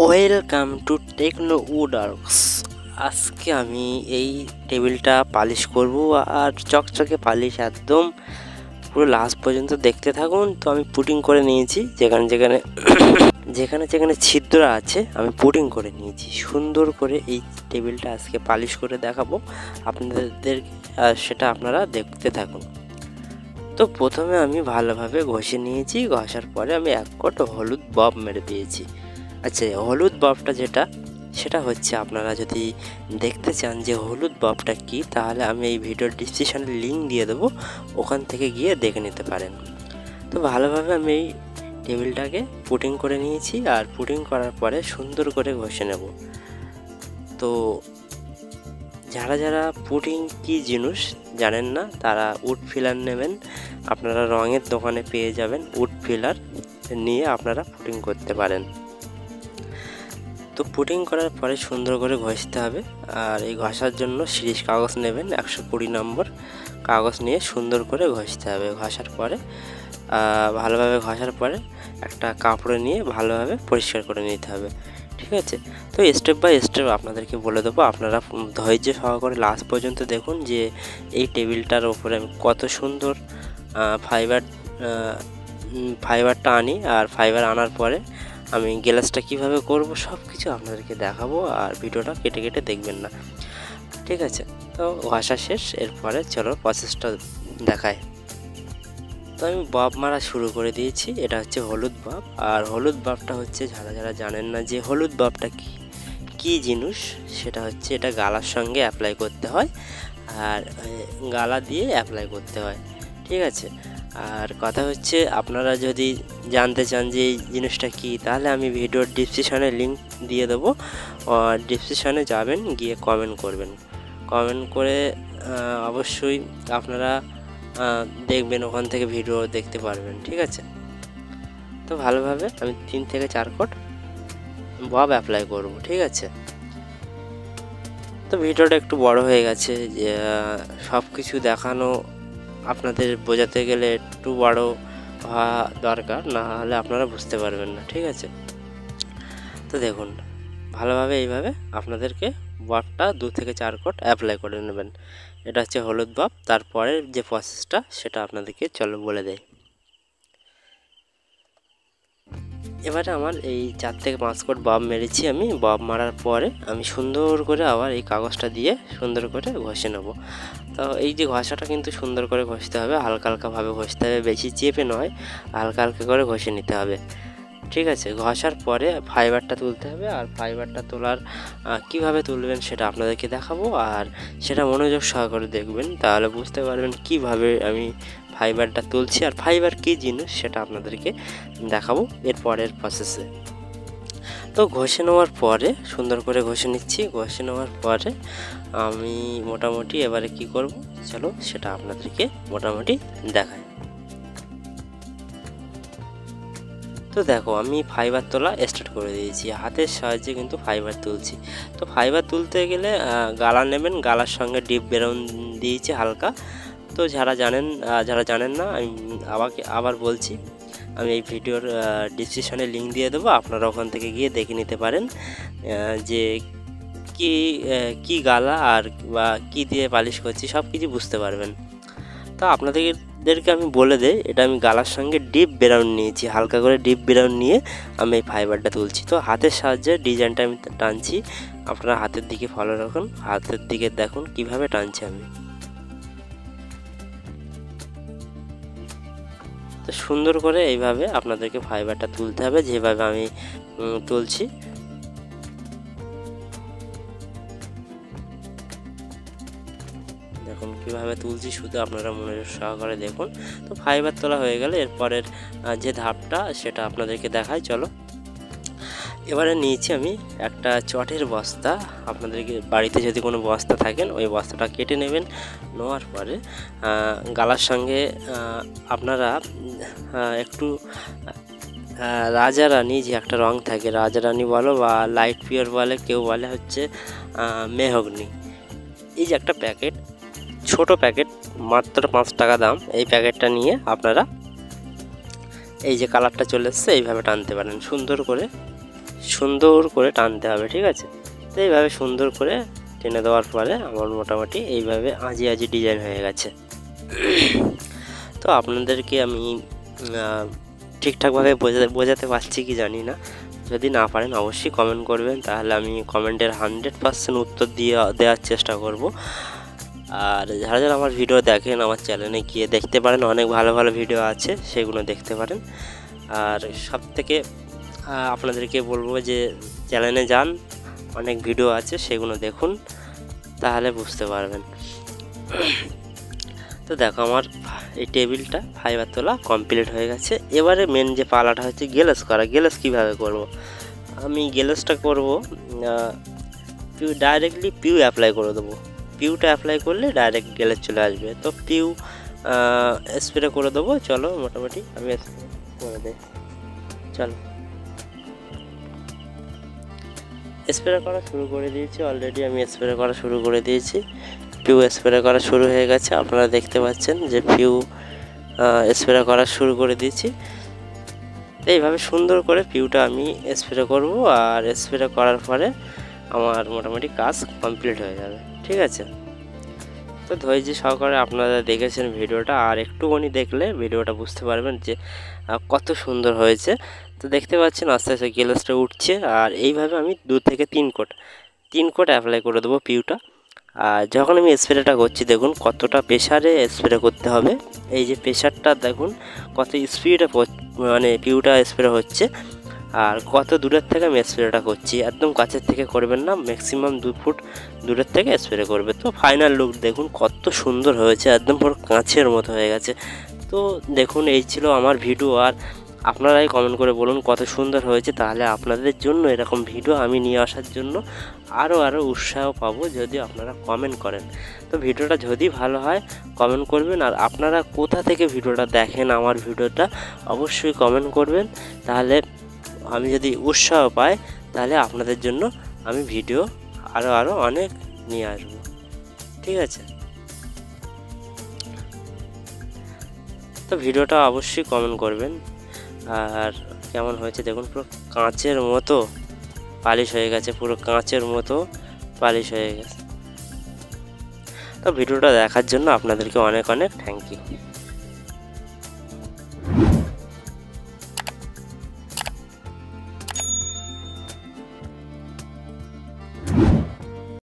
Welcome to techno উডওয়ার্কস। আজকে আমি এই টেবিলটা পালিশ করব আর চকচকে পালিশ একদম পুরো লাস্ট পর্যন্ত দেখতে থাকুন। তো আমি পুটিং করে নিয়েছি, যেখানে যেখানে ছিদ্র আছে আমি পুটিং করে নিয়েছি সুন্দর করে। এই টেবিলটা আজকে পালিশ করে দেখাবো আপনাদের, সেটা আপনারা দেখতে থাকুন। তো প্রথমে আমি ভালোভাবে ঘষে নিয়েছি, ঘষার পরে আমি এক কোট হলুদ বব মেরে দিয়েছি। আচ্ছা, হলুদ ববটা সেটা হচ্ছে, আপনারা যদি দেখতে চান যে হলুদ ববটা কি, তাহলে আমি এই ভিডিওর ডিসক্রিপশানে লিঙ্ক দিয়ে দেবো, ওখান থেকে গিয়ে দেখে নিতে পারেন। তো ভালোভাবে আমি এই টেবিলটাকে পুটিং করে নিয়েছি, আর পুটিং করার পরে সুন্দর করে ঘষে নেব। তো যারা পুটিং কি জিনিস জানেন না, তারা উড ফিলার নেবেন। আপনারা রঙের দোকানে পেয়ে যাবেন উড ফিলার, নিয়ে আপনারা পুটিং করতে পারেন। তো পুটিং করার পরে সুন্দর করে ঘষতে হবে। আর এই ঘষার জন্য সিরিজ কাগজ নেবেন, 120 নম্বর কাগজ নিয়ে সুন্দর করে ঘষতে হবে। ঘষার পরে ভালোভাবে ঘষার পরে একটা কাপড়ে নিয়ে ভালোভাবে পরিষ্কার করে নিতে হবে, ঠিক আছে? তো স্টেপ বাই স্টেপ আপনাদেরকে বলে দেবো, আপনারা ধৈর্য সহকারে লাস্ট পর্যন্ত দেখুন যে এই টেবিলটার ওপরে আমি কত সুন্দর ফাইবারটা আনি। আর ফাইবার আনার পরে আমি গ্লাসটা কিভাবে করব সব কিছু আপনাদেরকে দেখাবো, আর ভিডিওটা কেটে কেটে দেখবেন না, ঠিক আছে? তো ঘষা শেষ, এরপরে চলো প্রসেসটা দেখায়। তো আমি বব মারা শুরু করে দিয়েছি। এটা হচ্ছে হলুদ বব, আর হলুদ ববটা হচ্ছে, যারা জানেন না যে হলুদ ববটা কি জিনিস, সেটা হচ্ছে এটা গালার সঙ্গে অ্যাপ্লাই করতে হয়, আর গালা দিয়ে অ্যাপ্লাই করতে হয়, ঠিক আছে? আর কথা হচ্ছে, আপনারা যদি জানতে চান যে এই জিনিসটা কি, তাহলে আমি ভিডিওর ডিসক্রিপশানে লিঙ্ক দিয়ে দেবো, ডিসক্রিপশানে যাবেন, গিয়ে কমেন্ট করবেন। কমেন্ট করে অবশ্যই আপনারা দেখবেন, ওখান থেকে ভিডিও দেখতে পারবেন, ঠিক আছে? তো ভালোভাবে আমি 3 থেকে 4 কোট বব অ্যাপ্লাই করব, ঠিক আছে? তো ভিডিওটা একটু বড় হয়ে গেছে, সব কিছু দেখানো আপনাদের বোঝাতে গেলে একটু বড় হওয়া দরকার, না হলে আপনারা বুঝতে পারবেন না, ঠিক আছে? তো দেখুন, ভালোভাবে এইভাবে আপনাদেরকে ববটা 2 থেকে 4 কোট অ্যাপ্লাই করে নেবেন। এটা হচ্ছে হলুদ বব। তারপরে যে প্রসেসটা সেটা আপনাদেরকে চলো বলে দেয়। এবারে আমার এই 4 থেকে 5 কোট বব মেরেছি আমি। বব মারার পরে আমি সুন্দর করে আবার এই কাগজটা দিয়ে সুন্দর করে ঘষে নেব। তো এই যে ঘষাটা কিন্তু সুন্দর করে ঘষতে হবে, হালকা হালকাভাবে ঘষতে হবে, বেশি চেপে নয়, হালকা হালকা করে ঘষে নিতে হবে, ঠিক আছে? ঘষার পরে ফাইবারটা তুলতে হবে, আর ফাইবারটা তোলার কিভাবে তুলবেন সেটা আপনাদেরকে দেখাবো, আর সেটা মনোযোগ সহকারে দেখবেন, তাহলে বুঝতে পারবেন কিভাবে আমি ফাইবারটা তুলছি, আর ফাইবার কী জিনিস সেটা আপনাদেরকে দেখাবো এরপরের প্রসেসে। তো ঘষে নেওয়ার পরে সুন্দর করে ঘষে নিচ্ছি। ঘষে নেওয়ার পরে আমি মোটামুটি এবারে কি করব, চলো সেটা আপনাদেরকে মোটামুটি দেখাই। তো দেখো, আমি ফাইবার তোলা স্টার্ট করে দিয়েছি, হাতের সাহায্যে কিন্তু ফাইবার তুলছি। তো ফাইবার তুলতে গেলে গালা নেবেন, গালার সঙ্গে ডিপ ব্রাউন দিয়েছি হালকা। তো যারা জানেন না, আমি আবার বলছি, আমি এই ভিডিওর ডিসক্রিপশানে লিঙ্ক দিয়ে দেবো, আপনারা ওখান থেকে গিয়ে দেখে নিতে পারেন যে কি গালা আর বা কী দিয়ে পালিশ করছি, সব কিছু বুঝতে পারবেন। তো আপনাদেরকে আমি বলে দেই, এটা আমি গালার সঙ্গে ডিপ ব্রাউন নিয়েছি, হালকা করে ডিপ ব্রাউন নিয়ে আমি এই ফাইবারটা তুলছি। তো হাতের সাহায্যে ডিজাইনটা আমি টানছি, আপনারা হাতের দিকে ফলো রাখুন, হাতের দিকে দেখুন কিভাবে টানছি আমি। তো সুন্দর করে এইভাবে আপনাদেরকে ফাইবারটা তুলতে হবে, যেভাবে আমি তুলছি। দেখুন কীভাবে তুলছি, শুধু আপনারা মনোযোগ সহকারে দেখুন। তো ফাইবার তোলা হয়ে গেলে এরপরের যে ধাপটা সেটা আপনাদেরকে দেখাই, চলো। এবারে নিয়েছি আমি একটা চটের বস্তা। আপনাদেরকে বাড়িতে যদি কোনো বস্তা থাকেন, ওই বস্তাটা কেটে নেবেন। নেওয়ার পরে গালার সঙ্গে আপনারা একটু রাজারানি, যে একটা রং থাকে, রাজারানি বলো বা লাইট পিওর বলে, কেউ বলে হচ্ছে মেহগনি। এই যে একটা প্যাকেট, ছোট প্যাকেট, মাত্র 5 টাকা দাম। এই প্যাকেটটা নিয়ে আপনারা এই যে কালারটা চলে এসছে এইভাবে টানতে পারেন সুন্দর করে। সুন্দর করে টানতে হবে, ঠিক আছে। তো এইভাবে সুন্দর করে টেনে দেওয়ার পরে আমার মোটামুটি এইভাবে আজি আজি ডিজাইন হয়ে গেছে। তো আপনাদেরকে আমি ঠিকঠাকভাবে বোঝাতে পারছি কি জানি না। যদি না পারেন অবশ্যই কমেন্ট করবেন, তাহলে আমি কমেন্টের 100% উত্তর দেওয়ার চেষ্টা করব। আর যারা যারা আমার ভিডিও দেখেন আমার চ্যানেলে গিয়ে দেখতে পারেন, অনেক ভালো ভালো ভিডিও আছে, সেগুলো দেখতে পারেন। আর সবথেকে আপনাদেরকে বলবো যে চ্যানেলে যান, অনেক ভিডিও আছে, সেগুলো দেখুন, তাহলে বুঝতে পারবেন। তো দেখো আমার এই টেবিলটা ফাইবার তোলা কমপ্লিট হয়ে গেছে। এবারে মেন যে পালাটা হচ্ছে গ্লেজ করা। গ্লেজ কীভাবে করব? আমি গ্লেজটা করব ডাইরেক্টলি পিউ অ্যাপ্লাই করে দেবো। পিউটা অ্যাপ্লাই করলে ডাইরেক্ট গ্লেজ চলে আসবে। তো পিউ স্প্রে করে দেবো। চলো মোটামুটি আমি স্প্রে করে দিই। চলো স্প্রে করা শুরু করে দিয়েছি, অলরেডি আমি স্প্রে করা শুরু করে দিয়েছি। পিউ স্প্রে করা শুরু হয়ে গেছে, আপনারা দেখতে পাচ্ছেন যে পিউ স্প্রে করা শুরু করে দিয়েছি। এইভাবে সুন্দর করে পিউটা আমি স্প্রে করব, আর স্প্রে করার পরে আমার মোটামুটি কাজ কমপ্লিট হয়ে যাবে, ঠিক আছে। তো ধৈর্য সহকারে আপনারা দেখেছেন ভিডিওটা, আর একটুখানি দেখলে ভিডিওটা বুঝতে পারবেন যে কত সুন্দর হয়েছে। তো দেখতে পাচ্ছেন আস্তে আস্তে গ্লেজটা উঠছে, আর এইভাবে আমি 2 থেকে 3 কোট অ্যাপ্লাই করে দেবো পিউটা। আর যখন আমি স্প্রেটা করছি দেখুন কতটা প্রেশারে স্প্রে করতে হবে। এই যে প্রেশারটা দেখুন কত স্পিডে মানে পিউটা স্প্রে হচ্ছে, আর কত দূরের থেকে আমি স্প্রেটা করছি। একদম কাছের থেকে করবেন না, ম্যাক্সিমাম 2 ফুট দূরের থেকে স্প্রে করবে। তো ফাইনাল লুক দেখুন কত সুন্দর হয়েছে, একদম পুরো কাঁচের মতো হয়ে গেছে। তো দেখুন এই ছিল আমার ভিডিও, আর আপনারাই কমেন্ট করে বলুন কত সুন্দর হয়েছে। তাহলে আপনাদের জন্য এরকম ভিডিও আমি নিয়ে আসার জন্য আরও উৎসাহ পাবো যদি আপনারা কমেন্ট করেন। তো ভিডিওটা যদি ভালো হয় কমেন্ট করবেন, আর আপনারা কোথা থেকে ভিডিওটা দেখেন আমার ভিডিওটা অবশ্যই কমেন্ট করবেন। তাহলে আমি যদি উৎসাহ পাই তাহলে আপনাদের জন্য আমি ভিডিও আরও অনেক নিয়ে আসবো, ঠিক আছে। তো ভিডিওটা অবশ্যই কমেন্ট করবেন। আর কেমন হয়েছে দেখুন, পুরো কাঁচের মতো পালিশ হয়ে গেছে, পুরো কাঁচের মতো পালিশ হয়ে গেছে। তো ভিডিওটা দেখার জন্য আপনাদেরকে অনেক অনেক থ্যাংক ইউ।